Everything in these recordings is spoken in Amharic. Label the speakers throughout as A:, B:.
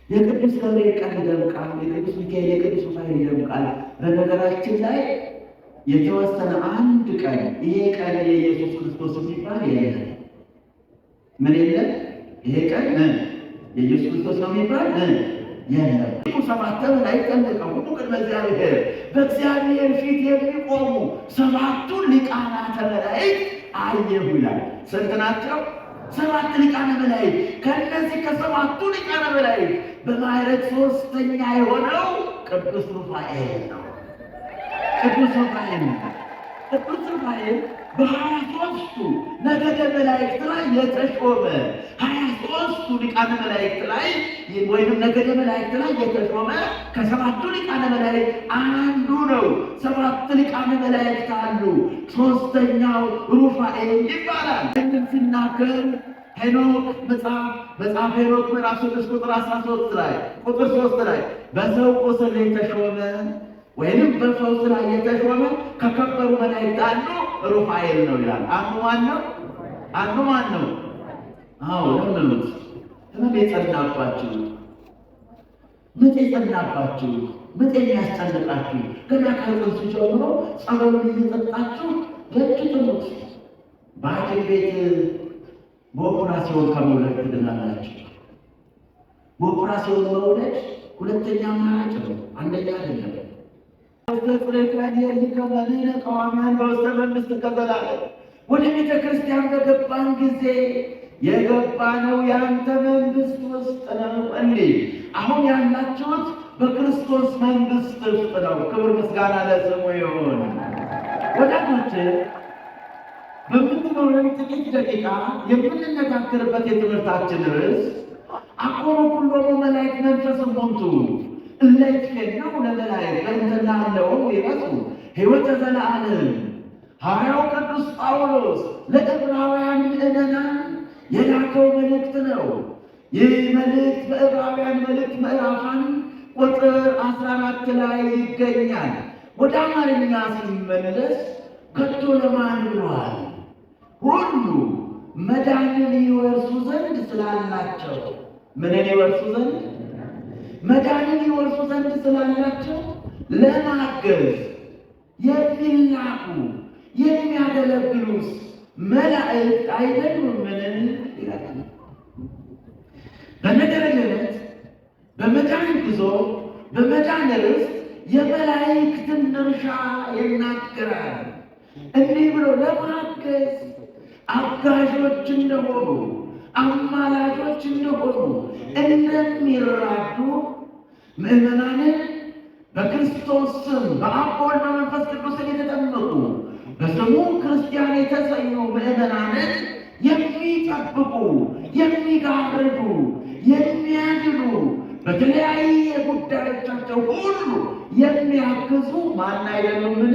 A: የቅዱስ ገብርኤል ቀን ይደምቃል፣ የቅዱስ ሚካኤል የቅዱስ ሩፋኤል ይደምቃል። በነገራችን ላይ የተወሰነ አንድ ቀን ይሄ ቀን የኢየሱስ ክርስቶስ የሚባል የለም። ምን የለም? ይሄ ቀን የኢየሱስ ክርስቶስ ነው የሚባል የለም። ሰባት መላእክት ተጠምቀው ሁሉ ቅድመ እግዚአብሔር በእግዚአብሔር ፊት የሚቆሙ ሰባቱ ሊቃናተ መላእክት አየሁ ይላል። ስንት ናቸው? ሰባት ሊቃነ መላእክት። ከእነዚህ ከሰባቱ ሊቃነ መላእክት በማዕረግ ሶስተኛ የሆነው ቅዱስ ሩፋኤል ነው። ቅዱስ ሩፋኤል ነው። ቅዱስ ሩፋኤል በ23ቱ ነገደ መላእክት ላይ የተሾመ 23ቱ ሊቃነ መላእክት ላይ ወይም ነገደ መላእክት ላይ የተሾመ ከሰባቱ ሊቃነ መላእክት አንዱ ነው። ሰባት ሊቃነ መላእክት አሉ። ሶስተኛው ሩፋኤል ይባላል። ይህንን ሲናገር ሄኖክ መጽሐፍ ሄኖክ ምዕራፍ 6 ቁጥር 13 ላይ ቁጥር 3 ላይ በሰው ቁስል የተሾመ ወይንም በፈውስ ላይ የተሾመ ከከበሩ መላእክት አንዱ ሩፋኤል ነው ይላል። አንዱ ማን ነው? አንዱ ማን ነው? አዎ ለምኑት። ህመም የጸናባችሁ፣ ምጥ የጸናባችሁ፣ ምጥ የሚያስጨንቃችሁ ገና ከጽንሱ ጀምሮ ጸበሉን እየጠጣችሁ ለጥጡት በሐኪም ቤት በኦፕራሲዮን ከመውለድ ትድናላችሁ። በኦፕራሲዮን መውለድ ሁለተኛ አማራጭ ነው፣ አንደኛ አይደለም። ወደ ቤተ ክርስቲያን በገባን ጊዜ የገባነው ያንተ መንግስት ውስጥ ነው። እንዲህ አሁን ያላችሁት በክርስቶስ መንግስት ውስጥ ነው። ክብር ምስጋና ለስሙ ይሁን። ወዳጆች በምትኖረን ጥቂት ደቂቃ የምንነጋገርበት የትምህርታችን ርዕስ አኮኑ ኩሎሙ መላእክት መንፈስ እሙንቱ እለ ይትፌነው ለመላእክት በእንተ እልሃለሁ ይረሱ ሕይወተ ዘለዓለም። ሐዋርያው ቅዱስ ጳውሎስ ለዕብራውያን ምዕመናን የላከው መልእክት ነው። ይህ መልእክት በዕብራውያን መልእክት ምዕራፍ 1 ቁጥር 14 ላይ ይገኛል። ወደ አማርኛ ሲመለስ ከቶ ለማን ብሏል? ሁሉ መዳንን ይወርሱ ዘንድ ስላላቸው። ምንን ይወርሱ ዘንድ? መዳንን ይወርሱ ዘንድ ስላላቸው ለማገዝ የሚላኩ የሚያገለግሉስ መላእክት አይደሉምን ይላል። በነገረ ገነት በመዳን ጉዞ በመዳን ርዕስ የመላእክትን ድርሻ ይናገራል። እንዲህ ብሎ ለማገዝ አጋዦች እንደሆኑ አማላጆች እንደሆኑ እንደሚራዱ ምዕመናንን በክርስቶስ ስም በአብ በወልድ በመንፈስ ቅዱስን የተጠመቁ በስሙ ክርስቲያን የተሰኙ ምዕመናንን የሚጠብቁ የሚጋርዱ የሚያድኑ በተለያየ ጉዳዮቻቸው ሁሉ የሚያግዙ ማን አይደሉምን?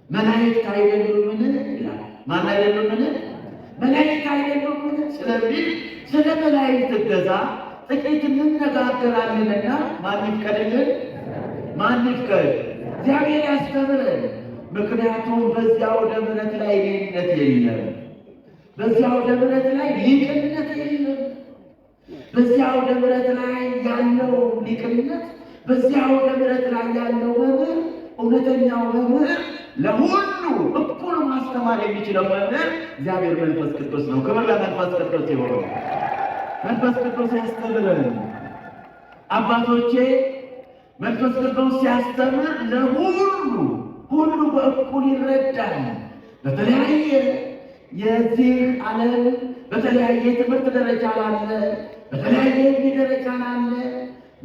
A: መላእክት አይደሉምን ይላል። ማን አይደሉምን? መላእክት አይደሉምን? ስለዚህ ስለ መላእክት እገዛ ጥቂት እንነጋገራለንና ማን ይፍቀድልን? ማን ይፍቀድ? እግዚአብሔር ያስተምረን። ምክንያቱም በዚያ ወደ ምሕረት ላይ ሊቅነት የለም። በዚያ ወደ ምሕረት ላይ ሊቅነት የለም። በዚያ ወደ ምሕረት ላይ ያለው ሊቅነት፣ በዚያ ወደ ምሕረት ላይ ያለው መምህር፣ እውነተኛው መምህር፣ ለሁሉ እኩል ማስተማር የሚችለው መምህር እግዚአብሔር መንፈስ ቅዱስ ነው። ክብር ለመንፈስ ቅዱስ ይሁን። መንፈስ ቅዱስ ያስተምረን። አባቶቼ መንፈስ ቅዱስ ሲያስተምር ሁሉ በእኩል ይረዳል። በተለያየ የዚህ ዓለም በተለያየ ትምህርት ደረጃ ላለ በተለያየ ዕድሜ ደረጃ ላለ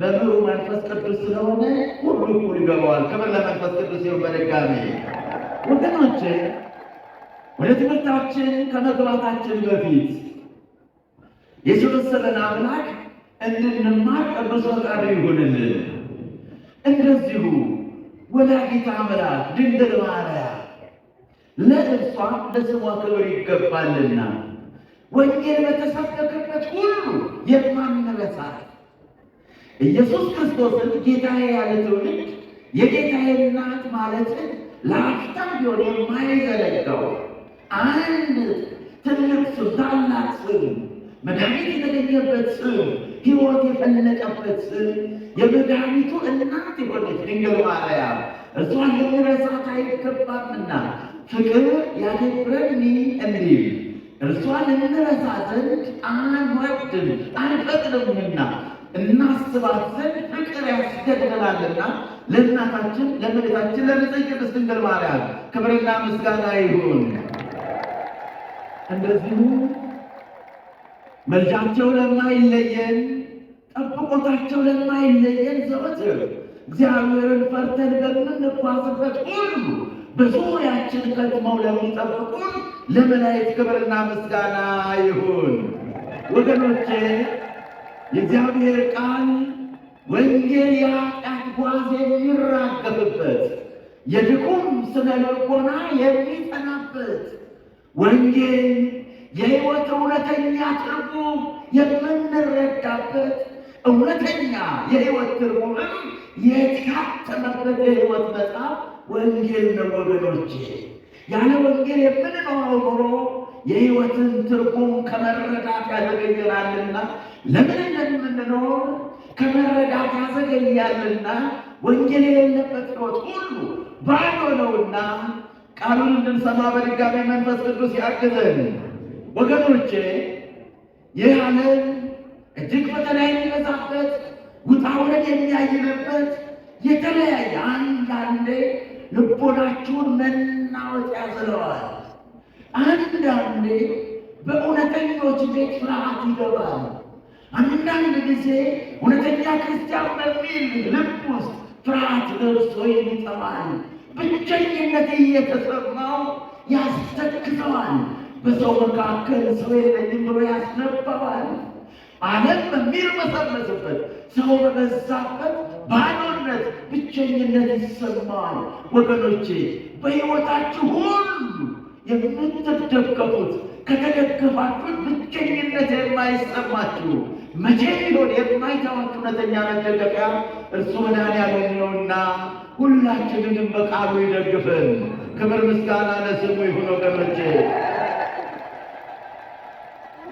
A: መምህሩ መንፈስ ቅዱስ ስለሆነ ሁሉ እኩል ይገባዋል። ክብር ለመንፈስ ቅዱስ ይሁን። በድጋሚ ወገኖቼ ወደ ትምህርታችን ከመግባታችን በፊት የሰበሰበን አምላክ እንድንማር ቅዱስ ፈቃዱ ይሁንልን። እንደዚሁ ወላዲተ አምላክ ድንግል ማርያም ለእርሷ ለስሟ ክብር ይገባልና ወንጌል በተሰበከበት ሁሉ የማንረሳት ኢየሱስ ክርስቶስን ጌታዬ ያለ ትውልድ የጌታዬ እናት ማለትን ለአፍታም ቢሆን የማይዘነጋው አንድ ትልቅ ስም፣ ታላቅ ስም፣ መድኃኒት የተገኘበት ስም ሕይወት የፈለቀበት ስም የመድኃኒቱ እናት የሆነች ድንግል ማርያም እርሷን ልንረሳት አይገባምና ፍቅር ያገብረኒ እንዲል እርሷን ልንረሳ ዘንድ አንወድም አንፈቅድምና እናስባት ዘንድ ፍቅር ያስገድደናልና ለእናታችን ለእመቤታችን ለንጽሕት ቅድስት ድንግል ማርያም ክብርና ምስጋና ይሁን። እንደዚሁ መልጃቸው ለማይለየን ጠብቆታቸው ለማይለየን ዘወትር እግዚአብሔርን ፈርተን በምንጓዝበት ሁሉ በዙሪያችን ቀድመው ለሚጠብቁን ለመላእክት ክብርና ምስጋና ይሁን። ወገኖቼ የእግዚአብሔር ቃል ወንጌል የኃጢአት ጓዝ የሚራገፍበት የድኩም ስነ ልቦና የሚጸናበት ወንጌል የሕይወት እውነተኛ ትርጉም የምንረዳበት እውነተኛ የሕይወት ትርጉምም የታተመበት የሕይወት መጽሐፍ ወንጌል ነው። ወገኖቼ ያለ ወንጌል የምንኖረው ኑሮ የሕይወትን ትርጉም ከመረዳት ያዘገየናልና ለምን እንደምንኖር ከመረዳት ያዘገያልና ወንጌል የሌለበት ሕይወት ሁሉ ባዶ ነውና ቃሉን እንድንሰማ በድጋሚ መንፈስ ቅዱስ ያግዘን። ወገኖቼ ይህ ዓለም እጅግ ፈተና የሚበዛበት ውጣ ውረድ የሚያይልበት የተለያየ አንዳንዴ ልቦናችሁን መናወጥ ያዝለዋል። አንዳንዴ በእውነተኞች ቤት ፍርሃት ይገባል። አንዳንድ ጊዜ እውነተኛ ክርስቲያን በሚል ልብ ውስጥ ፍርሃት ደርሶ ይጠፋል። ብቸኝነት እየተሰማው ያስተክዘዋል። በሰው መካከል ሰው የለኝም ብሎ ያስነባዋል። ዓለም በሚርመሰመስበት ሰው በበዛበት ባዶነት፣ ብቸኝነት ይሰማዋል። ወገኖቼ በሕይወታችሁ ሁሉ የምትደገፉት ከተደገፋችሁት ብቸኝነት የማይሰማችሁ መቼ ቢሆን የማይተዋችሁ እውነተኛ መደገፊያ እርሱ መድኃኔዓለም ነውና ሁላችንንም በቃሉ ይደግፈን። ክብር ምስጋና ለስሙ ይሁን። ወገኖቼ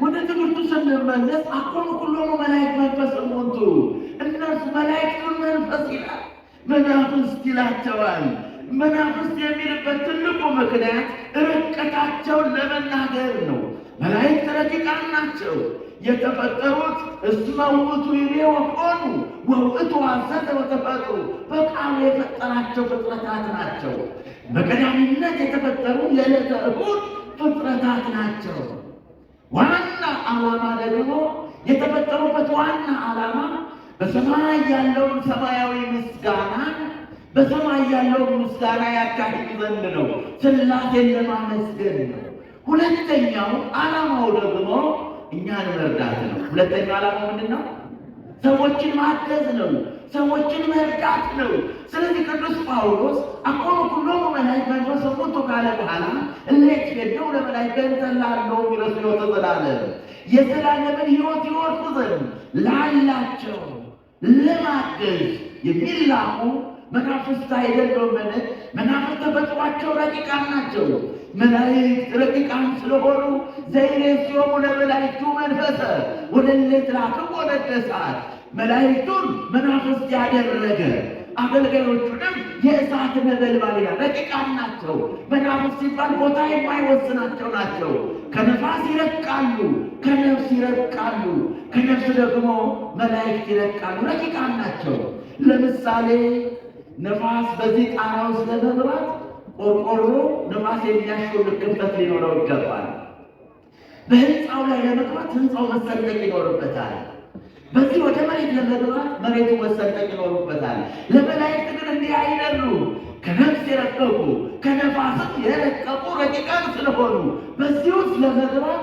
A: ወደ ትምህርቱ ስንመለስ አኮኑ ኩሎሙ መላእክት መንፈስ እሙንቱ እነርሱ መላእክቱን መንፈስ ይላል፣ መናፍስት ይላቸዋል። መናፍስት የሚልበት ትልቁ ምክንያት ርቀታቸውን ለመናገር ነው። መላእክት ረቂቃን ናቸው። የተፈጠሩት እስመ ውእቱ ይቤ ወኮኑ ወውእቱ ሐሰተ ወተፈጥሩ በቃሉ የፈጠራቸው ፍጥረታት ናቸው። በቀዳሚነት የተፈጠሩ የዕለተ እሑድ ፍጥረታት ናቸው። ዋና ዓላማ ደግሞ የተፈጠሩበት ዋና ዓላማ በሰማይ ያለውን ሰማያዊ ምስጋና በሰማይ ያለውን ምስጋና ያካሂድ ዘንድ ነው። ሥላሴን ለማመስገን ነው። ሁለተኛው ዓላማው ደግሞ እኛን መርዳት ነው። ሁለተኛው ዓላማው ምንድን ነው? ሰዎችን ማገዝ ነው። ሰዎችን መርዳት ነው። ስለዚህ ቅዱስ ጳውሎስ አኮኑ ኩሎሙ መላእክት መንፈስ እሙንቱ ካለ በኋላ እሌት ሄደው ለመላእክት ገንዘላለው ይረሱ ሕይወተ ዘላለም የዘላለምን ሕይወት ይወርሱ ዘንድ ላላቸው ለማገዝ የሚላኩ መናፍስት አይደሉምን? መናፍስት ተፈጥሯቸው ረቂቃን ናቸው። መላእክት ረቂቃን ስለሆኑ ዘይሬስዮሙ ለመላእክቱ መንፈሰ ወለእለ ትላክሙ ወነደሳት መላእክቱን መናፍስት ያደረገ አገልጋዮቹንም የእሳት ነበልባል ረቂቃን ናቸው። መናፍስት ሲባል ቦታ የማይወስናቸው ናቸው። ከነፋስ ይረቃሉ፣ ከነፍስ ይረቃሉ፣ ከነፍስ ደግሞ መላእክት ይረቃሉ። ረቂቃን ናቸው። ለምሳሌ ነፋስ በዚህ ጣራ ውስጥ ለመግባት ቆርቆሮ ነፋስ የሚያሾልክ ክፍተት ሊኖረው ይገባል። በህንፃው ላይ ለመግባት ህንፃው መሰንጠቅ ይኖርበታል። በዚህ ወደ መሬት ለመግባት መሬቱ መሰንጠቅ ይኖርበታል። ለመላእክት ግን እንዲህ አይደሉ። ከነፍስ የረቀቁ ከነፋስም የረቀቁ ረቂቃን ስለሆኑ በዚህ ውስጥ ለመግባት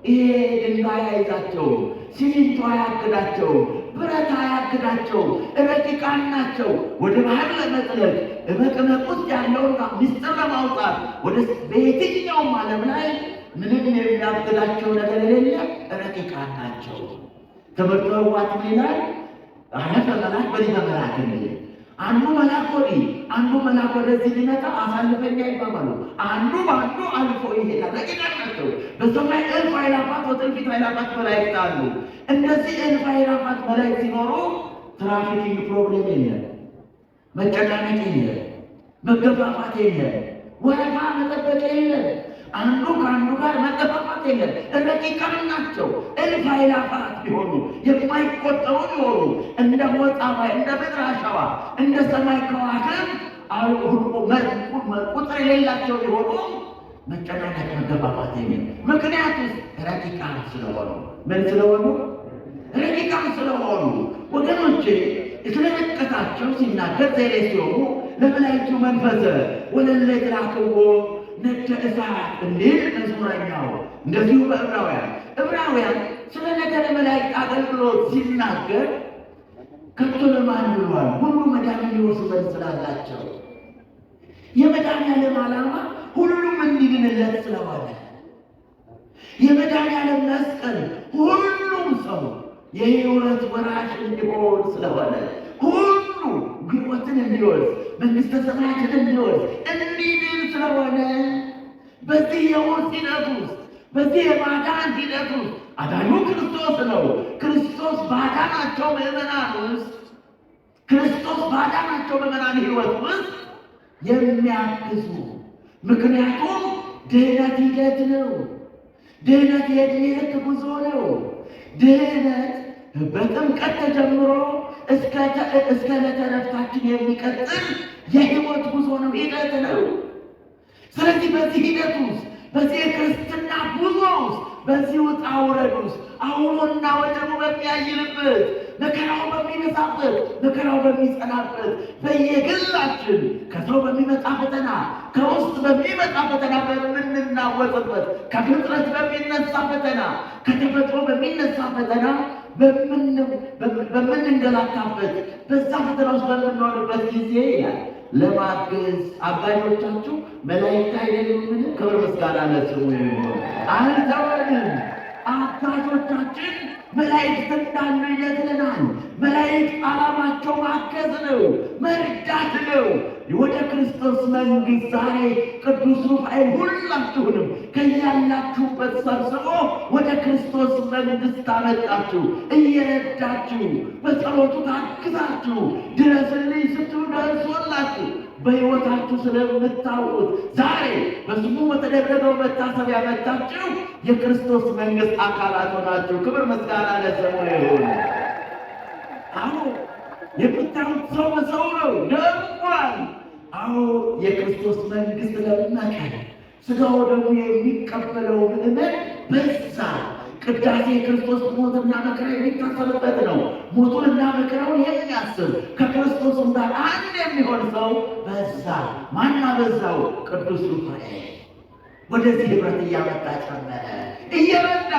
A: ይሄ ድንጋይ አይዛቸውም፣ ሲሚንቶ አያግዳቸውም፣ ብረት አያግዳቸውም። ረቂቃን ናቸው። ወደ ባህር ለመጥለቅ በመቅመቅ ውስጥ ያለውን ምስጢር ለማውጣት ወደ በየትኛውም ዓለም ላይ ምንም የሚያግዳቸው ነገር የሌለ ረቂቃን ናቸው። ትምህርተ ሕዋት ይላል አለፈ መልአክ በዲበ መልአክ እንዲል አንዱ መልአክ ወዲህ አንዱ መልአክ ወደዚህ ሊመጣ አሳልፈኛ ይባባሉ። አንዱ በአንዱ አልፎ ይሄዳል። ረቂቃን ናቸው። በሰማይ እልፍ አእላፋት ወእልፊት አእላፋት መላእክት አሉ። እነዚህ እልፍ አእላፋት መላእክት ሲኖሩ ትራፊኪንግ ፕሮብሌም የለም፣ መጨናነቅ የለም፣ መገፋፋት የለም፣ ወረፋ መጠበቅ የለም፣ አንዱ ከአንዱ ጋር መገፋፋት የለም። ረቂቃን ናቸው። እልፍ አእላፋት ቢሆኑ የማይቆጠሩ ቢሆኑ እንደ ሞጣባ እንደ ምድር አሸዋ እንደ ሰማይ ከዋክብት ቁጥር የሌላቸው ቢሆኑ መጨናነቅ መገፋፋት የለም። ምክንያቱም ረቂቃን ስለሆኑ። ምን ስለሆኑ? ረቂቃን ስለሆኑ። ወገኖቼ ስለ ርቀታቸው ሲናገር ዘይሬ ሲሆኑ ለመላእክቱ መንፈሰ ወለለ ትራክቦ ነደ እሳት እንዲል መዝሙረኛው። እንደዚሁ ዕብራውያን ስለ ነገረ መላእክት አገልግሎት ሲናገር ከቶ ለማን ብሏል? ሁሉ መዳንን ሊወርሱ ዘንድ ስላላቸው። የመድኃኒዓለም ዓላማ ሁሉም እንዲድንለት ስለሆነ የመድኃኒዓለም መስቀል ሁሉም ሰው የሕይወት ወራሽ እንዲሆን ስለሆነ ሁሉ ሕይወትን እንዲወርስ መንግሥተ ሰማያትን እንዲወርስ እንዲድን ስለሆነ በዚህ የውርስ ሂደት ውስጥ በዚህ የማዳን ሂደት ውስጥ አዳኙ ክርስቶስ ነው። ክርስቶስ ባዳናቸው ምዕመናን ውስጥ ክርስቶስ ባዳናቸው ምዕመናን ሕይወት ውስጥ የሚያግዙ። ምክንያቱም ድህነት ሂደት ነው። ድህነት የዕድሜ ልክ ጉዞ ነው። ድህነት በጥምቀት ተጀምሮ እስከ ዕለተ ዕረፍታችን የሚቀጥል የሕይወት ጉዞ ነው፣ ሂደት ነው። ስለዚህ በዚህ ሂደት ውስጥ በዚህ የክርስትና ጉዞ ውስጥ በዚህ ውጣ ውረድ ውስጥ አውሎና ወጀቡ በሚያይልበት መከራው በሚበዛበት መከራው በሚጸናበት በየግላችን ከሰው በሚመጣ ፈተና ከውስጥ በሚመጣ ፈተና በምንናወጥበት ከፍጥረት በሚነሳ ፈተና ከተፈጥሮ በሚነሳ ፈተና በምንንገላታበት በዛ ፈተና ውስጥ በምንሆንበት ጊዜ ይላል ለማገዝ አጋዦቻችሁ መላእክት አይደሉምን? ክብር ምስጋና ለስሙ ይሁን። አልተወንም። አጋዦቻችን መላእክት እንዳሉ ይነግረናል። መላእክት ዓላማቸው ማገዝ ነው፣ መርዳት ነው። ወደ ክርስቶስ መንግሥት ዛሬ ቅዱስ ሩፋኤል ሁላችሁንም ከያላችሁበት ሰብስቦ ወደ ክርስቶስ መንግሥት አመጣችሁ። እየረዳችሁ በጸሎቱ ታግዛችሁ ድረስልኝ ስትሉ ደርሶላችሁ በሕይወታችሁ ስለምታውቁት ዛሬ በስሙ በተደረገው መታሰቢያ መጥታችሁ የክርስቶስ መንግሥት አካላት ሆናችሁ። ክብር ምስጋና ለስሙ ይሁን። አዎ የምታዩት ሰው በሰው ነው፣ ደምቋል። አዎ የክርስቶስ መንግሥት ለምናቀል ሥጋው ደግሞ የሚቀበለው ምእመን በዛ። ቅዳሴ ክርስቶስ ሞትና መከራ የሚታሰብበት ነው። ሞቱንና መከራውን የሚያስብ ከክርስቶስም ጋር አንድ የሚሆን ሰው በዛ። ማን አበዛው? ቅዱስ ሩፋኤል ወደዚህ ኅብረት እያመጣ ጨመረ፣ እየረዳ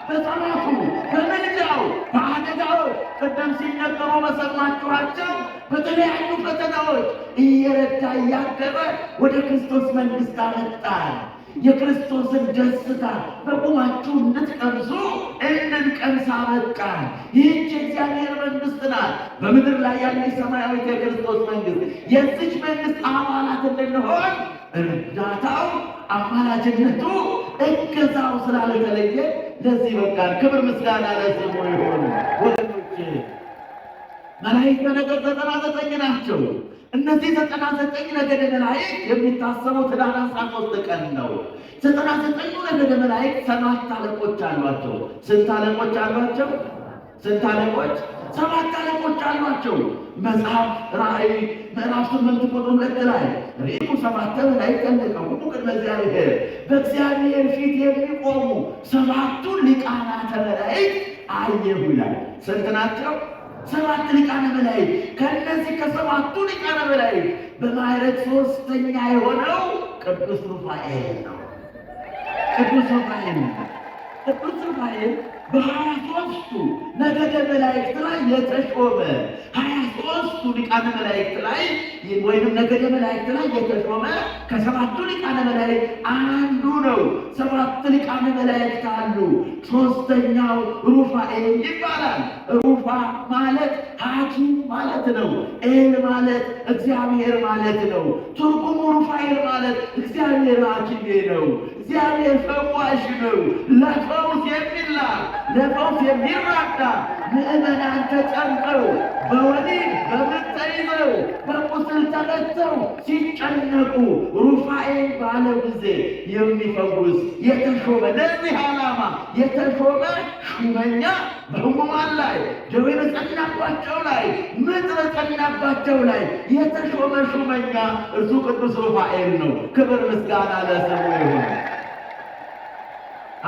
A: በጸሎቱ በምልጃው በአደጋው ቅድም ሲነገሩ በሰማችኋቸው በተለያዩ ፈተናዎች እየረዳ እያገበ ወደ ክርስቶስ መንግሥት አመጣል። የክርስቶስን ደስታ በቁማችሁ እንድትቀምሱ እንድንቀምስ አበቃን። ይህች የእግዚአብሔር መንግሥት ናት፣ በምድር ላይ ያለች ሰማያዊት የክርስቶስ መንግሥት። የዚች መንግሥት አባላት እንድንሆን እርዳታው፣ አማላጅነቱ፣ እገዛው ስላልተለየ ለዚህ በቃን። ክብር ምስጋና ለስሙ ይሁን። ወገኖቼ መላእክት በነገር 99 ናቸው። እነዚህ 99 ነገደ መላእክት የሚታሰቡት ኅዳር 13 ቀን ነው። 99ኙ ነገደ መላእክት 7 አለቆች አሏቸው። ስንት አለቆች አሏቸው? ስንት አለቆች? 7 አለቆች አሏቸው። መጽሐፍ ራእይ ምዕራፍ 8 ቁጥር 2 ላይ ርኢኩ 7 መላእክት ተቀምጠው ቅድመ እግዚአብሔር፣ በእግዚአብሔር ፊት የሚቆሙ 7ቱ ሊቃናተ መላእክት አየሁ ይላል። ስንት ናቸው? 7 ሊቃነ መላእክት። ከእነዚህ ከ7ቱ ሊቃነ መላእክት በማዕረግ 3ኛ የሆነው ቅዱስ ሩፋኤል ነው። ቅዱስ ሩፋኤል ነው። ቅዱስ ሩፋኤል በ23ቱ ነገደ መላእክት ላይ የተሾመ 23ቱ ከ3ቱ ሊቃነ መላእክት ላይ ወይንም ነገደ መላእክት ላይ የተሾመ ከ7ቱ ሊቃነ መላእክት አንዱ ነው። 7 ሊቃነ መላእክት አሉ። 3ኛው ሩፋኤል ይባላል። ሩፋ ማለት ሐኪም ማለት ነው። ኤል ማለት እግዚአብሔር ማለት ነው። ትርጉሙ ሩፋኤል ማለት እግዚአብሔር ሐኪሜ ነው፣ እግዚአብሔር ፈዋሽ ነው። ለፈውስ የሚላክ ለፈውስ የሚራዳ ምዕመናን ተጨንቀው በወሊድ በምጥ ተይዘው በቁስል ተመተው ሲጨነቁ ሩፋኤል ባለ ጊዜ የሚፈውስ የተሾመ ለዚህ ዓላማ የተሾመ ሹመኛ በሕሙማን ላይ ደዌ በጸናባቸው ላይ ምጥ በጸናባቸው ላይ የተሾመ ሹመኛ እርሱ ቅዱስ ሩፋኤል ነው። ክብር ምስጋና ለስሙ ይሁን።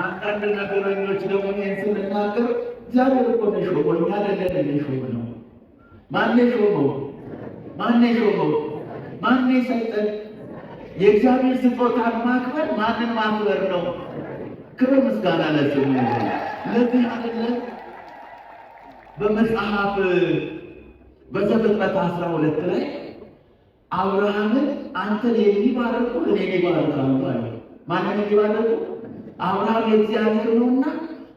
A: አንዳንድ ነገረኞች ደግሞ ይህን ስንናገር እግዚአብሔር እኮ ነው የሾመው፣ እኛ አይደለን የሾምነው። ማን የሾመው? ማን የሾመው? ማን የሰጠን? የእግዚአብሔር ስጦታን ማክበር ማንን ማክበር ነው? ክብር ምስጋና ለስሙ ይሁን። ለዚህ አይደለም በመጽሐፍ በዘፍጥረት 12 ላይ አብርሃምን አንተን የሚባርኩ እኔን ይባርካሉ አለ። ማንን የሚባርኩ? አብርሃም የእግዚአብሔር ነውና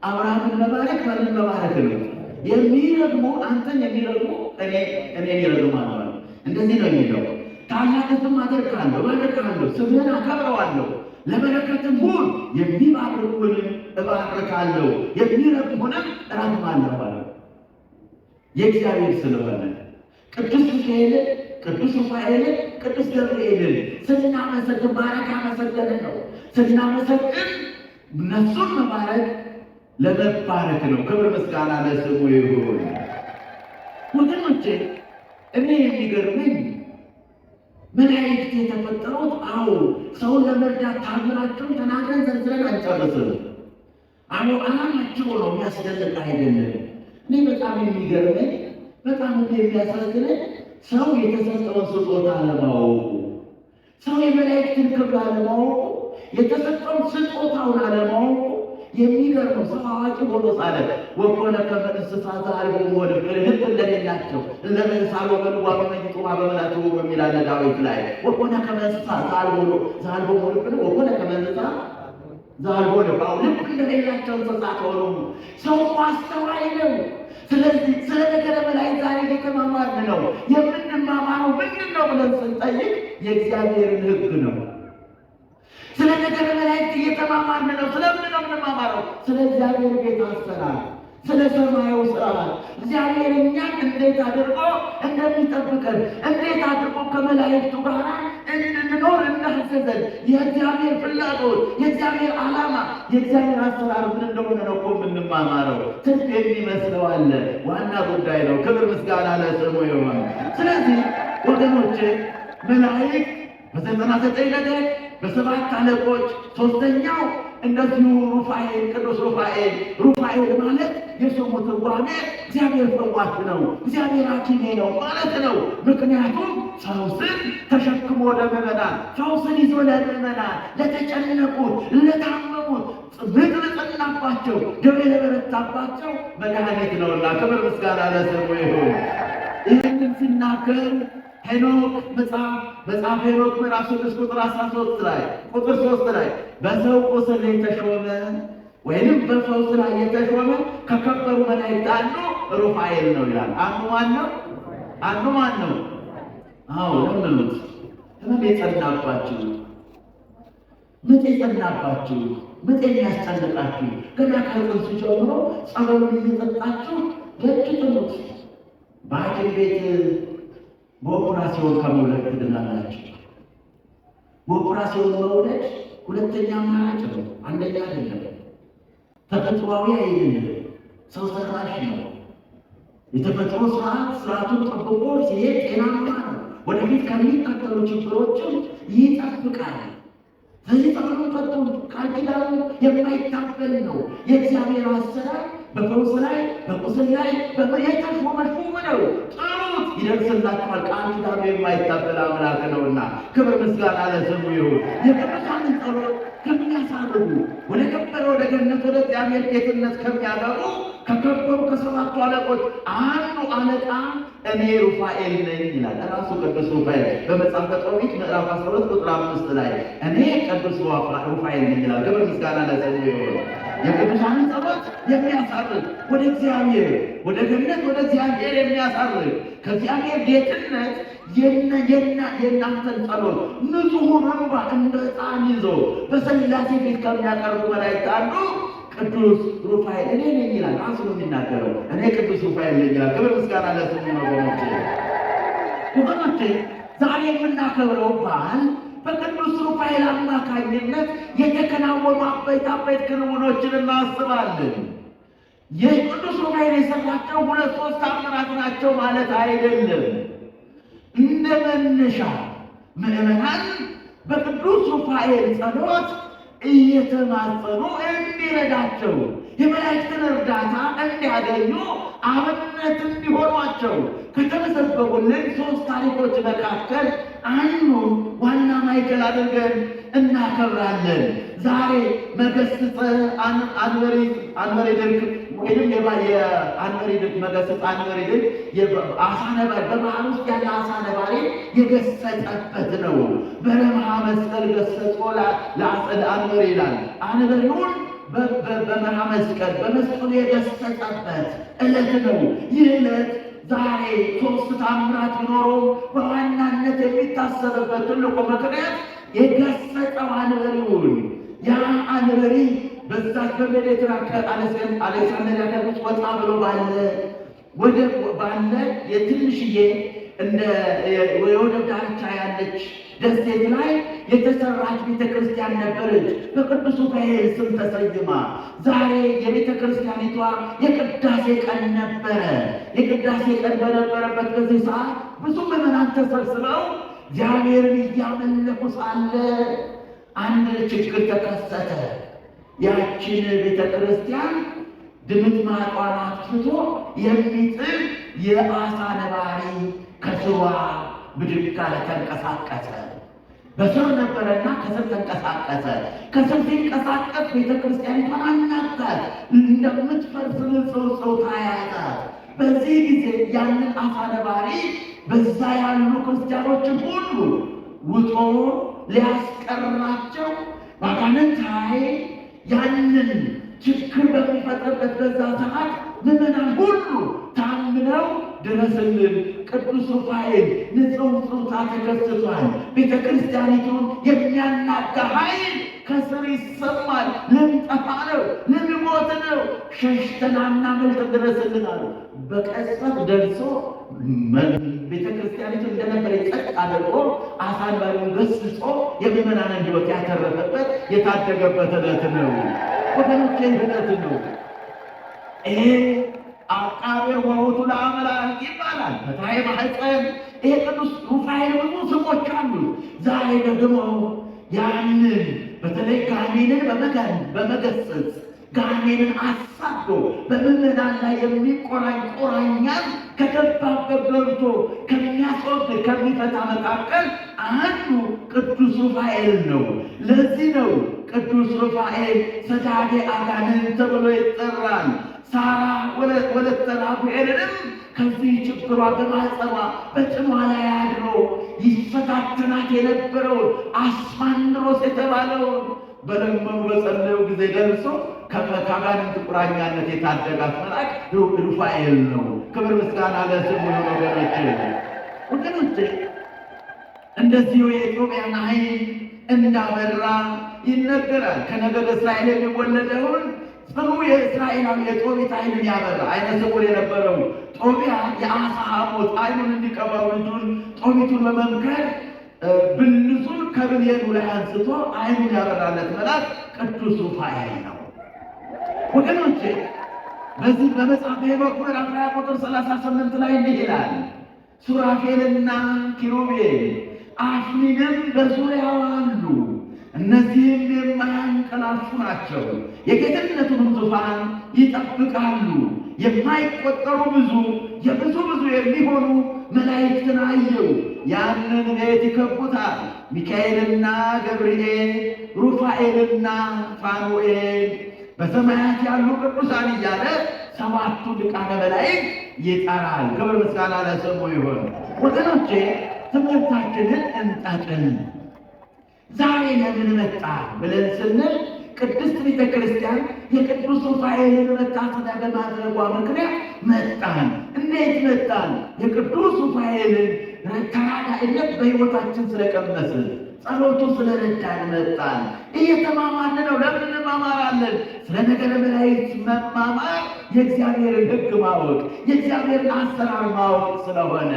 A: አብርሃምን መባረክ ማንን መባረክ ነው? የሚረግሙ አንተን የሚረግሙ እኔን ይረግማሉ አለ። እንደዚህ ነው የሚለው። ታላቅም አደርግሃለሁ፣ እባርክሃለሁ፣ ስምህን አከብረዋለሁ፣ ለበረከትም ሁን፣ የሚባርኩህንም እባርካለሁ፣ የሚረግሙህንም እረግማለሁ አለ። የእግዚአብሔር ስለሆነ ቅዱስ ሚካኤልን፣ ቅዱስ ሩፋኤልን፣ ቅዱስ ገብርኤልን ስናመሰግን ባረክ አመሰገንን ነው። ስናመሰግን እነሱን መባረክ ለመባረክ ነው። ክብር ምስጋና ለስሙ ይሁን። ወገኖቼ እኔ የሚገርመኝ መላእክት የተፈጠሩት ሰውን ለመርዳት ታምራቸውን ተናግረን ዘርዝረን አንጨርስም። ዓላማቸው ነው የሚያስደንቅ አይደለም። እኔ በጣም የሚገርመኝ በጣም የሚያሳዝነኝ ሰው የተሰጠውን ስጦታ አለማወቁ፣ ሰው የመላእክትን ክብር አለማወቁ፣ የተሰጠውን ስጦታውን አለማወቁ የሚገርመው ሰው አዋቂ ሆኖ ሳለ ወኮነ ከመ እንስሳ ዘአልቦሙ ወልብዕ ልብ እንደሌላቸው እለ እንስሳ ወበልዋ በመይጡማ በመላቱ በሚል አለ ዳዊት ላይ ወኮነ ከመ እንስሳ ዘአልቦሙ ወልብዕ ወኮነ ከመ እንስሳ ዘአልቦሙ ልብ እንደሌላቸው እንስሳት ሆኑ። ሰው አስተዋይ ነው። ስለዚህ ስለ ነገረ መላእክት ዛሬ እየተማማርን ነው። የምንማማረው ምንድን ነው ብለን ስንጠይቅ የእግዚአብሔርን ሕግ ነው። ስለ ነገረ መላእክት እየተማማርን ነው። ስለምን ነው የምንማማረው? ስለ እግዚአብሔር ቤት አሰራር፣ ስለ ሰማያዊ ስርዓት፣ እግዚአብሔር እኛን እንዴት አድርጎ እንደሚጠብቀን፣ እንዴት አድርጎ ከመላእክቱ ጋር እንድንኖር እንዳዘዘን የእግዚአብሔር ፍላጎት፣ የእግዚአብሔር ዓላማ፣ የእግዚአብሔር አሰራር ምን እንደሆነ ነው እኮ የምንማማረው። ትርፍ የሚመስለው አለ፣ ዋና ጉዳይ ነው። ክብር ምስጋና ለስሙ ይሁን። ስለዚህ ወገኖቼ መላእክት በ99 ነገድ በ7 አለቆች፣ 3ኛው እንደዚሁ ሩፋኤል፣ ቅዱስ ሩፋኤል። ሩፋኤል ማለት የስሙ ትርጓሜ እግዚአብሔር ፈዋሽ ነው፣ እግዚአብሔር ሐኪሜ ነው ማለት ነው። ምክንያቱም ፈውስን ተሸክሞ ለምዕመናን፣ ፈውስን ይዞ ለምዕመናን፣ ለተጨነቁት፣ ለታመሙት፣ ምጥ ለጸናባቸው፣ ደዌ ለበረታባቸው መድኃኒት ነውና ክብር ምስጋና ለስሙ ይሁን። ይህንን ሲናገር ሄኖክ መጽሐፍ ሄኖክ ምዕራፍ 6 ቁጥር 13 ላይ ቁጥር 3 ላይ በሰው ቁስል የተሾመ ወይንም በፈውስ ላይ የተሾመ ከከበሩ መላእክት አንዱ ሩፋኤል ነው ይላል። አንዱ ማን ነው? አንዱ ማን ነው? ለምኑት። ህመም የጸናባችሁ፣ ምጥ የጸናባችሁ፣ ምጥ የሚያስጨንቃችሁ ገና ከጽንሱ ጀምሮ ጸበሉን እየጠጣችሁ ለጥጡት በሐኪም ቤት በኦፕራሲዮን ከመውለድ ትድናላችሁ። በኦፕራሲዮን መውለድ ሁለተኛ አማራጭ ነው፣ አንደኛ አይደለም። ተፈጥሯዊ አይደለም፣ ሰው ሰራሽ ነው። የተፈጥሮ ስርዓቱን ጠብቆ ሲሄድ ጤናማ ነው። ወደፊት ከሚከተሉ ችግሮችም ይጠብቃል። ስለዚህ ጠብቆ ጠጡ ቃል ኪዳኑ የማይታበል ነው። የእግዚአብሔር አሰራር በፈውስ ላይ በቁስል ላይ የተሾመ ሹም ነው። ጥሩት ይደርስላችኋል። ቃል ኪዳኑ የማይታበል አምላክ ነውና ክብር ምስጋና ለስሙ ይሁን። የቅዱሳንን ጸሎት ከሚያሳርጉ ወደ ከበረ ወደ ገነት ወደ እግዚአብሔር ጌትነት ከሚያገቡ ከከበሩ ከሰባቱ አለቆች አንዱ አለቃ እኔ ሩፋኤል ነኝ ይላል ራሱ ቅዱስ ሩፋኤል በመጽሐፈ ጦቢት ምዕራፍ 12 ቁጥር 5 ላይ እኔ ቅዱስ ሩፋኤል ነኝ ይላል። ክብር ምስጋና ለስሙ ይሁን። የቅዱሳንን ጸሎት የሚያሳርግ ወደ እግዚአብሔር ወደ ገነት ወደ እግዚአብሔር የሚያሳርግ ከእግዚአብሔር ጌትነት የእናንተን ጸሎት ንጹሑን እንባ እንደ ዕጣን ይዞ በሥላሴ ፊት ከሚያቀርቡ መላእክት አንዱ ቅዱስ ሩፋኤል እኔ ነኝ ይላል። ራሱ ነው የሚናገረው። እኔ ቅዱስ ሩፋኤል ነኝ ይላል። ክብር ምስጋና ለስሙ ነው። ወገኖቼ ዛሬ የምናከብረው በዓል በቅዱስ ሩፋኤል አማካኝነት የተከናወኑ አበይት ክንውኖችን እናስባለን። የቅዱስ ሩፋኤል የሰራቸው 2-3 ተአምራት ናቸው ማለት አይደለም። እንደ መነሻ ምዕመናን በቅዱስ ሩፋኤል ጸሎት እየተማጸኑ እንዲረዳቸው የመላእክትን እርዳታ እንዲያገኙ አብነት እንዲሆኗቸው ከተመዘገቡልን 3 ታሪኮች መካከል አንዱ ዋና ማዕከል አድርገን እናከብራለን። ዛሬ መገስጸ አንበሪድቅ ወይም የአንበሪድቅ መገስጸ አንበሪድቅ አሳ ነባሪ በባህር ውስጥ ያለ አሳ ነባሪ የገሰጸበት ነው። በረምሃ መስቀል ገሰጾ ለአንበሪ ይላል። አንበሪውን በመርሃ መስቀል በመስቀሉ የገሰጸበት ዕለት ነው። ይህ ዕለት ዛሬ 3 ተአምራት ቢኖሩም በዋናነት የሚታሰብበት ትልቁ ምክንያት የገሰጸው አንበሪውን ያ አንበሪ በዛች በሜዲትራ ከአሌክሳንድሪያ ከውስጥ ወጣ ብሎ ባለ የትንሽዬ እንደ የወደብ ዳርቻ ያለች ደሴት ላይ የተሰራች ቤተክርስቲያን ነበረች። በቅዱስ ሩፋኤል ስም ተሰይማ ዛሬ የቤተክርስቲያኒቷ የቅዳሴ ቀን ነበረ። የቅዳሴ ቀን በነበረበት በዚህ ሰዓት ብዙ ምዕመናን ተሰብስበው እግዚአብሔርን እያመለኩ ሳለ አንድ ችግር ተከሰተ። ያችን ቤተክርስቲያን ድምጥማጧን አጥፍቶ የሚጥል የአሳ ነባሪ ከስሯ ብድግ አለ፣ ተንቀሳቀሰ። በስር ነበረና ከስር ተንቀሳቀሰ። ከስር ሲንቀሳቀስ ቤተክርስቲያኒቷን አናጋት፣ እንደምትፈርስ ንጽጽው ታያዛት። በዚህ ጊዜ ያንን አሳ ነባሪ በዛ ያሉ ክርስቲያኖችን ሁሉ ውጦ ሊያስቀራቸው ባጋንንት ኃይል ያንን ችግር በሚፈጥርበት በዛ ሰዓት ምዕመናን ሁሉ ታምነው ድረስልን ቅዱስ ሩፋኤል ንጹሕ ጾታ ተከስቷል፣ ቤተ ክርስቲያኒቱን የሚያናጋ ኃይል ከስር ይሰማል፣ ልንጠፋ ነው፣ ልንሞት ነው፣ ሸሽተን አናመልጥ ድረስልን አሉ። በቀስት ደርሶ ቤተ ክርስቲያኒቱ እንደነበረ ጸጥ አድርጎ አሳ ነባሪውን ገስጾ የምዕመናንን ሕይወት ያተረፈበት የታደገበት ዕለት ነው። ወገኖቼ ዕለት ነው። ይሄ አቃቤ ወውቱ ለአምላክ ይባላል። በታይ ማህፀን ይሄ ቅዱስ ሩፋኤል ብዙ ስሞች አሉት። ዛሬ ደግሞ ያንን በተለይ ጋኔንን በመገሰጽ ጋኔንን አሳዶ በምዕመናን ላይ የሚቆራኝ ቁራኛን ከገባበት ገብቶ ከሚያስወግድ ከሚፈታ መካከል አንዱ ቅዱስ ሩፋኤል ነው። ለዚህ ነው ቅዱስ ሩፋኤል ሰዳዴ አጋንንት ተብሎ ይጠራል። ሳራ ወለተ ራጉኤልንም ከዚህ ችግሯ በማኅፀኗ በጭኗ ላይ አድሮ ይፈታተናት የነበረውን አስፋንድሮስ የተባለውን በለመኑ በጸለዩ ጊዜ ደርሶ ከአጋንንት ቁራኛነት የታደጋት መልአክ ሩፋኤል ነው። ክብር ምስጋና ለስሙ ወገኖቼ። እንደዚሁ የኢትዮጵያን ኃይል እንዳበራ ይነገራል። ከነገደ እስራኤል የሚወለደውን ጽኑ የእስራኤላዊ የጦቢት ዓይንን ያበራ ዓይነ ስውር የነበረው ጦቢያ የአሳ ሐሞት ዓይኑን እንዲቀባው ልጁን ጦቢቱን በመምከር ብልቱን ከብሌኑ ላይ አንስቶ ዓይኑን ያበራለት መልአክ ቅዱስ ሩፋኤል ነው። ወገኖቼ በዚህ በመጽሐፈ ሄኖክ ምዕራፍ 20 ቁጥር 38 ላይ እንዲህ ይላል፣ ሱራፌልና ኪሩቤል አክሊልም በዙሪያው አሉ፣ እነዚህም የማያንቀላፉ ናቸው፣ የጌትነቱንም ዙፋን ይጠብቃሉ። የማይቆጠሩ ብዙ የሚሆኑ መላእክትን አየው። ያንን ቤት ይከቡታል። ሚካኤልና ገብርኤል፣ ሩፋኤልና ፋኑኤል፣ በሰማያት ያሉ ቅዱሳን እያለ ሰባቱ ሊቃነ መላእክት ይጠራል። ክብር ምስጋና ለስሙ ይሁን። ወገኖቼ ትምህርታችንን እንጠቅም። ዛሬ ለምን መጣ ብለን ስንል ቅድስት ቤተ ክርስቲያን የቅዱስ ሩፋኤልን መታሰቢያ በማድረጓ ምክንያት መጣን። እንዴት መጣን? የቅዱስ ሩፋኤልን ተራዳኢነት በሕይወታችን ስለቀመስን ጸሎቱ ስለረዳን መጣን። እየተማማርን ነው። ለምን እንማማራለን? ስለ ነገረ መላእክት መማማር የእግዚአብሔርን ሕግ ማወቅ የእግዚአብሔርን አሰራር ማወቅ ስለሆነ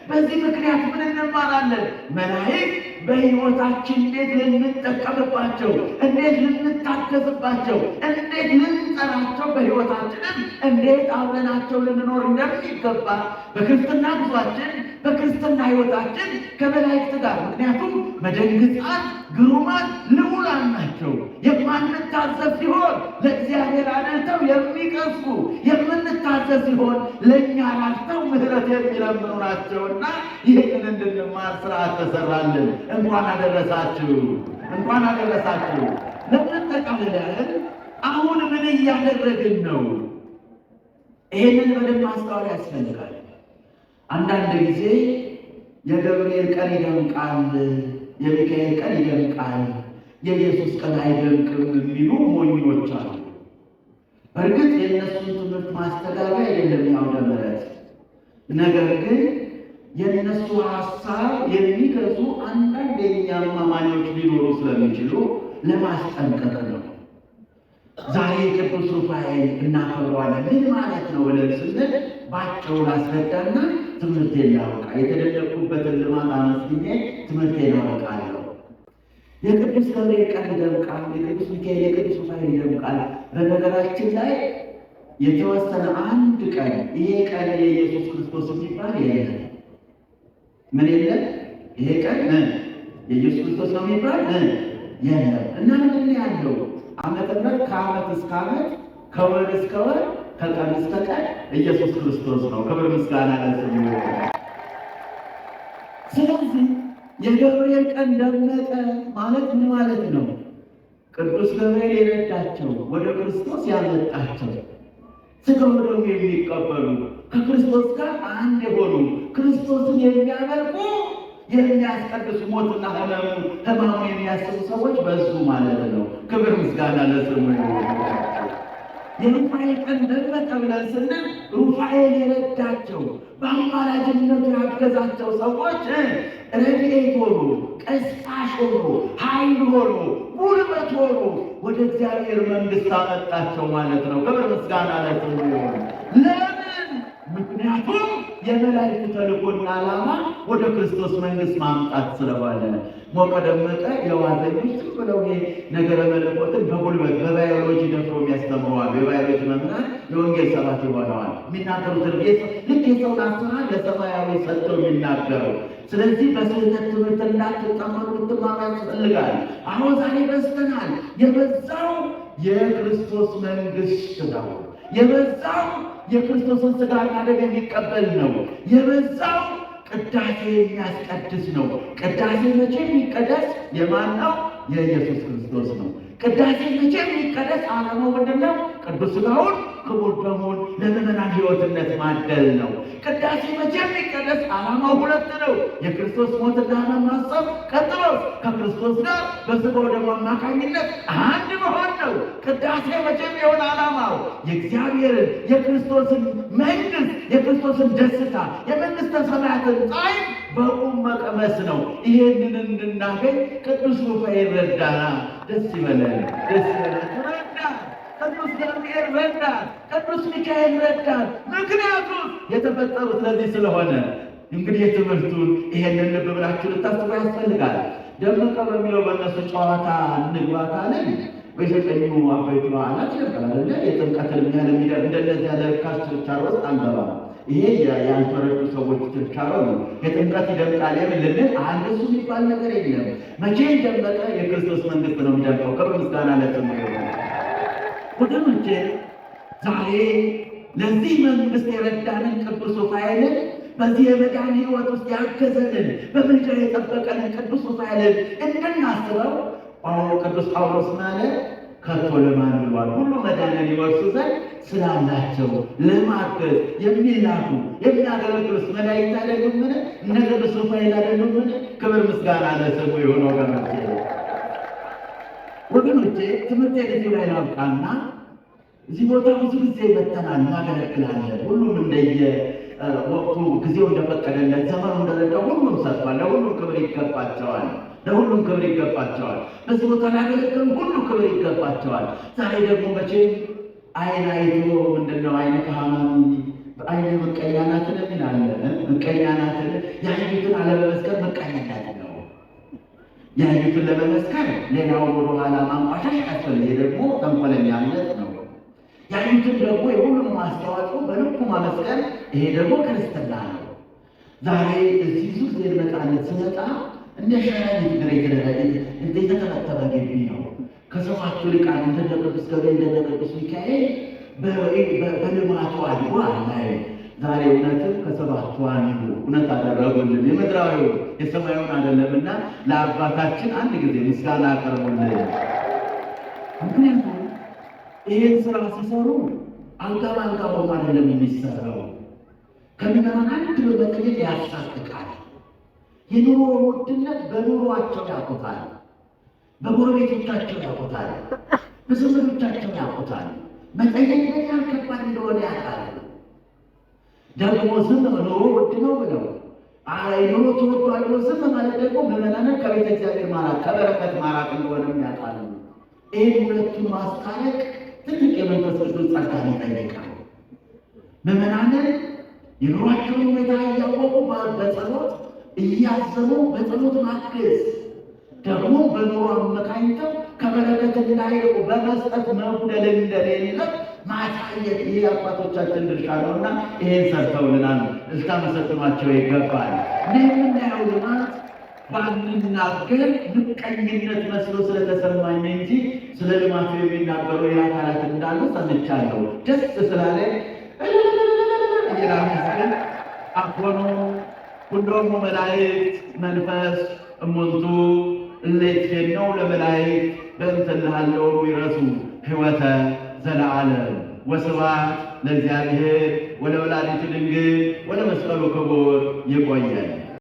A: በዚህ ምክንያት ምን እንማራለን? መላእክት በሕይወታችን እንዴት ልንጠቀምባቸው፣ እንዴት ልንታገዝባቸው፣ እንዴት ልንጠራቸው፣ በሕይወታችንም እንዴት አብረናቸው ልንኖር እንደሚገባ በክርስትና ጉዟችን በክርስትና ሕይወታችን ከመላእክት ጋር ምክንያቱም መደንግጣን ግሩማን ልዑላን ናቸው። የማንታዘዝ ሲሆን ለእግዚአብሔር አድልተው የሚቀስፉ የምንታዘዝ ሲሆን ለእኛ ላልተው ምሕረት የሚለምኑ ናቸውና ይህንን እንድንማር ስርዓት ተሰራልን። እንኳን አደረሳችሁ፣ እንኳን አደረሳችሁ። ለመጠቃለል አሁን ምን እያደረግን ነው? ይህንን በደንብ ማስተዋል ያስፈልጋል። አንዳንድ ጊዜ የገብርኤል ቀን ይደምቃል፣ የሚካኤል ቀን ይደምቃል፣ የኢየሱስ ቀን አይደምቅም የሚሉ ሞኞች አሉ። በእርግጥ የእነሱን ትምህርት ማስተጋቢያ አይደለም የአውደ ምሕረት። ነገር ግን የእነሱ ሀሳብ የሚገዙ አንዳንድ የእኛም አማኞች ሊኖሩ ስለሚችሉ ለማስጠንቀቅ ነው። ዛሬ ቅዱስ ሩፋኤል እናከብረዋለን። ምን ማለት ነው ብለን ስንል ባጭሩ ላስረዳና ትምህርቴን ላበቃ የተደለኩበትን ልማት አመስግኜ ትምህርቴን አበቃለሁ። የቅዱስ ገብርኤል ቀን ይደምቃል፣ የቅዱስ ሚካኤል የቅዱስ ሩፋኤል ይደምቃል። በነገራችን ላይ የተወሰነ አንድ ቀን ይሄ ቀን የኢየሱስ ክርስቶስ የሚባል የለም። ምን የለም? ይሄ ቀን የኢየሱስ ክርስቶስ ነው የሚባል የለም። እና ምንድን ነው ያለው? ዓመተ ምሕረት ከዓመት እስከ ዓመት ከወር እስከ ወር ከቀን እስከ ቀን ኢየሱስ ክርስቶስ ነው። ክብር ምስጋና ለስሙ። ስለዚህ የገብርኤል ቀን ደመቀ ማለት ምን ማለት ነው? ቅዱስ ገብርኤል የረዳቸው ወደ ክርስቶስ ያመጣቸው ሥጋው ደግሞ የሚቀበሉ ከክርስቶስ ጋር አንድ የሆኑ ክርስቶስን የሚያመልኩ የሚያስቀድሱ ሞትና ሕማሙ የሚያስቡ ሰዎች በዙ ማለት ነው። ክብር ምስጋና ለስሙ። የሩፋኤል ቀን ደመቀ ብለን ስንል ሩፋኤል የረዳቸው በአማላጅነቱ ያገዛቸው ሰዎች ረድኤት ሆኑ፣ ቀስቃሽ ሆኑ፣ ኃይል ሆኑ፣ ጉልበት ሆኑ፣ ወደ እግዚአብሔር መንግሥት አመጣቸው ማለት ነው። ክብር ምስጋና ለስሙ ይሁን። ለምን? ምክንያቱም የመላእክቱ ተልእኮና ዓላማ ወደ ክርስቶስ መንግሥት ማምጣት ስለሆነ ሞቀ ደመቀ የዋዘኞች ዝም ብለው ነገረ መለኮትን በጉልበት በባዮሎጂ ደፍሮ የሚያስተምረዋል። የባዮሎጂ መምህራን የወንጌል ሰባኪ ሆነዋል። የሚናገሩትን ልክ የሰውን አሰራር ለሰማያዊ ሰጥተው የሚናገረው። ስለዚህ በስህተት ትምህርት እንዳትጠመዱ ልትማሩ ያስፈልጋል። አሁን ዛሬ በዝተናል። የበዛው የክርስቶስ መንግሥት ነው። የበዛው የክርስቶስን ሥጋና ደም የሚቀበል ነው። የበዛው ቅዳሴ የሚያስቀድስ ነው። ቅዳሴ መቼ የሚቀደስ የማን ነው? የኢየሱስ ክርስቶስ ነው። ቅዳሴ መቼ የሚቀደስ ዓላማው ምንድን ነው? ቅዱስ ሥጋውን ክቡር ደሙን ለምእመናን ሕይወትነት ማደል ነው። ቅዳሴ መቼ የሚቀደስ ዓላማው ሁለት ነው። የክርስቶስ ሞትና ሕማም ማሰብ፣ ቀጥሎ ከክርስቶስ ጋር በሥጋው ደሙ አማካኝነት አንድ መሆን ነው። ቅዳሴ መቼ የሚሆን ዓላማው የእግዚአብሔርን የክርስቶስን መንግሥት የክርስቶስን ደስታ የመንግሥተ ሰማያትን ጣዕም በቁም መቀመስ ነው። ይሄንን እንድናገኝ ቅዱስ ሩፋኤል ረዳና። ደስ ይበለን፣ ደስ ይበላችሁ። ረዳን ቅዱስ ገብርኤል ረዳን፣ ቅዱስ ሚካኤል ረዳን። ምክንያቱም የተፈጠሩት ለዚህ ስለሆነ እንግዲህ የትምህርቱን ይሄንን ልብ ብላችሁ ልታስቡ ያስፈልጋል። ደመቀ በሚለው በእነሱ ጨዋታ እንግባ ካለን በዘጠኙ አበይት በዓላት ይነበራል። የጥምቀትን ያህል የሚደር እንደነዚህ ያለ ርካሽ ችርቻሮ ውስጥ አንገባም። ይሄ ያልተረዱ ሰዎች ችርቻሮ ነው። የጥምቀት ይደምቃል የምልልን አንድ እሱ የሚባል ነገር የለም። መቼ ደመቀ? የክርስቶስ መንግሥት ነው የሚደምቀው። ክብር ምስጋና ለስሙ ይሁን። ወገኖቼ ዛሬ ለዚህ መንግሥት የረዳንን ቅዱስ ሩፋኤልን በዚህ የመዳን ሕይወት ውስጥ ያገዘንን በምልጃ የጠበቀንን ቅዱስ ሩፋኤልን እንድናስበው ቅዱስ ጳውሎስ ማለ ከቶ ለማን ብሏል? ሁሉ መዳንን ይወርሱ ዘንድ ስላላቸው ለማገዝ የሚላኩ የሚያገለግሉት መላእክት አይደሉምን? እነ ቅዱስ ሩፋኤል አይደሉምን? ክብር ምስጋና ለስሙ ይሁን። ወገኖቼ ትምህርት እዚሁ ላይ ላብቃና እዚህ ቦታ ብዙ ጊዜ መተናል እናገለግላለን። ሁሉም እንደየ ወቅቱ ጊዜው እንደፈቀደለት ዘመኑ እንደረዳው ሁሉም ሰጥቷል። ለሁሉም ክብር ይገባቸዋል። ለሁሉም ክብር ይገባቸዋል። በዚህ ቦታ ላገለገሉ ሁሉ ክብር ይገባቸዋል። ዛሬ ደግሞ መቼም አይን አይቶ ምንድነው አይነ ካህናት አይነ ምቀኛ ናትን እንላለን። ምቀኛ ናትን ያዩትን አለመመስከር ምቀኝነት ነው። ያዩትን ለመመስከር ሌላውን ወደ ኋላ ማንቋሸሽ ያስፈልግ ደግሞ ተንኮለኛነት ነው። ያዩትን ደግሞ የሁሉንም አስተዋጽኦ በልኩ ማመስገን ይሄ ደግሞ ክርስትና ነው። ዛሬ እዚህ ብዙ ጊዜ ነፃነት ስመጣ እንደ ሸራሪት ግሬ የተተረተበ ግቢ ነው። ከሰባቱ ሊቃን እንደነ ቅዱስ ገብርኤል እንደነ ቅዱስ ሚካኤል በልማቱ አድጎ አናየ። ዛሬ እውነትም ከሰባቱ አንዱ እውነት አደረጉልን። የምድራዊው የሰማዩን አይደለምና ለአባታችን አንድ ጊዜ ምስጋና አቀርቡልን። ምክንያቱም ይህን ስራ ሲሰሩ አልጋ በአልጋ ሆኖ አይደለም የሚሰራው። ከምዕመናን አንድ በመጠየቅ ያሳቅቃል። የኑሮ ውድነት በኑሯቸው ያውቁታል፣ በጎረቤቶቻቸው ያውቁታል፣ በዘመዶቻቸው ያውቁታል። መጠየቅ በጣም ከባድ እንደሆነ ያውቃል። ደግሞ ዝም ኑሮ ውድ ነው ብለው ኑሮ ተወዷል ብሎ ዝም ማለት ደግሞ ምዕመናንን ከቤተ እግዚአብሔር ማራቅ ከበረከት ማራቅ እንደሆነም ያውቃሉ። ይህን ሁለቱን ማስታረቅ ትልቅ የመንፈስ ቅዱስ ጸጋን ይጠይቃል። ምዕመናንን የኑሯቸውን ሁኔታ እያወቁ በጸሎት እያዘኑ በጸሎት ማገዝ ደግሞ በኑሮ አመካኝተው ከበረከት እንዳይርቁ በመስጠት መጉደል እንደሌለ ማሳየት ይህ አባቶቻችን ድርሻ ነውና ይሄን ሰርተውልናል። ልታመሰግኗቸው ይገባል። የምናየው ልማት ባንናገር ምቀኝነት መስሎ ስለተሰማኝ እንጂ ስለ ልማቱ የሚናገሩ የአካላት እንዳሉ ሰምቻለሁ። ደስ ስላለ ይላል አኮኑ ሁሉም መላእክት መንፈስ እሙንቱ እለይትፌነው ለመላእክት በእንተ እልሃለሁ ይረሱ ሕይወተ ዘለዓለም ወስብሐት ለእግዚአብሔር ወለወላዲቱ ድንግል ወለመስቀሉ ክቡር። ይቆየን።